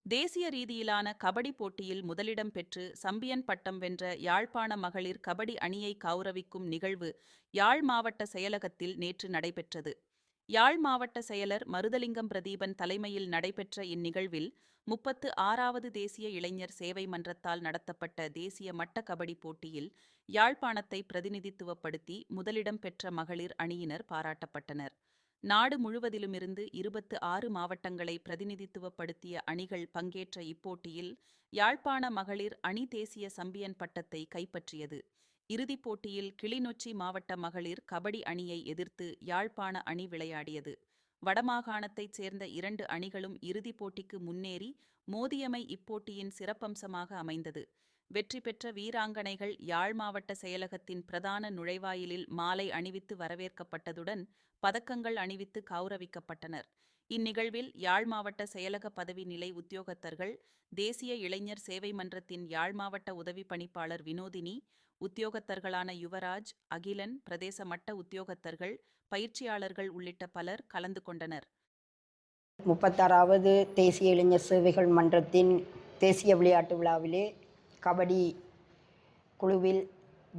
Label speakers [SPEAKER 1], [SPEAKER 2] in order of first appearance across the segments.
[SPEAKER 1] தேசிய ரீதியிலான கபடி போட்டியில் முதலிடம் பெற்று சம்பியன் பட்டம் வென்ற யாழ்ப்பாண மகளிர் கபடி அணியை கௌரவிக்கும் நிகழ்வு யாழ் மாவட்ட செயலகத்தில் நேற்று நடைபெற்றது. யாழ் மாவட்ட செயலர் மருதலிங்கம் பிரதீபன் தலைமையில் நடைபெற்ற இந்நிகழ்வில் 36வது தேசிய இளைஞர் சேவை மன்றத்தால் நடத்தப்பட்ட தேசிய மட்ட கபடி போட்டியில் யாழ்ப்பாணத்தை பிரதிநிதித்துவப்படுத்தி முதலிடம் பெற்ற மகளிர் அணியினர் பாராட்டப்பட்டனர். நாடு முழுவதிலுமிருந்து 26 மாவட்டங்களை பிரதிநிதித்துவப்படுத்திய அணிகள் பங்கேற்ற இப்போட்டியில் யாழ்ப்பாண மகளிர் அணி தேசிய சம்பியன் பட்டத்தை கைப்பற்றியது. இறுதிப் போட்டியில் கிளிநொச்சி மாவட்ட மகளிர் கபடி அணியை எதிர்த்து யாழ்ப்பாண அணி விளையாடியது. வடமாகாணத்தைச் சேர்ந்த 2 அணிகளும் இறுதிப் போட்டிக்கு முன்னேறி மோதியமை இப்போட்டியின் சிறப்பம்சமாக அமைந்தது. வெற்றி பெற்ற வீராங்கனைகள் யாழ் மாவட்ட செயலகத்தின் பிரதான நுழைவாயிலில் மாலை அணிவித்து வரவேற்கப்பட்டதுடன் பதக்கங்கள் அணிவித்து கௌரவிக்கப்பட்டனர். இந்நிகழ்வில் யாழ் மாவட்ட செயலக பதவி நிலை உத்தியோகத்தர்கள், தேசிய இளைஞர் சேவை மன்றத்தின் யாழ் மாவட்ட உதவி பணிப்பாளர் வினோதினி, உத்தியோகத்தர்களான யுவராஜ், அகிலன், பிரதேச மட்ட உத்தியோகத்தர்கள், பயிற்சியாளர்கள் உள்ளிட்ட பலர் கலந்து கொண்டனர்.
[SPEAKER 2] 36வது தேசிய இளைஞர் சேவைகள் மன்றத்தின் தேசிய விளையாட்டு விழாவிலே கபடி குழுவில்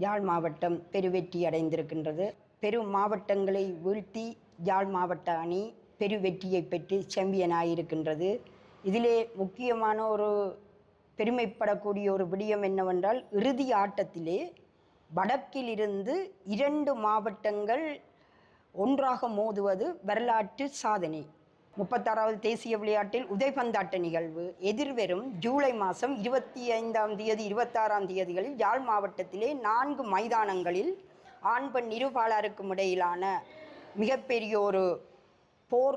[SPEAKER 2] யாழ் மாவட்டம் பெருவெற்றி அடைந்திருக்கின்றது. பெரும் மாவட்டங்களை வீழ்த்தி யாழ் மாவட்ட அணி பெருவெற்றியை பெற்று சாம்பியனாயிருக்கின்றது. இதிலே முக்கியமான ஒரு பெருமைப்படக்கூடிய ஒரு விடயம் என்னவென்றால், இறுதி ஆட்டத்திலே வடக்கிலிருந்து 2 மாவட்டங்கள் ஒன்றாக மோதுவது வரலாற்று சாதனை. 36வது தேசிய விளையாட்டில் உதைபந்தாட்ட நிகழ்வு எதிர்வரும் ஜூலை மாதம் 25ஆம் தேதி 26ஆம் தேதிகளில் யாழ் மாவட்டத்திலே 4 மைதானங்களில் ஆண் பெண் இருபாலருக்கும் இடையிலான மிகப்பெரிய ஒரு போர்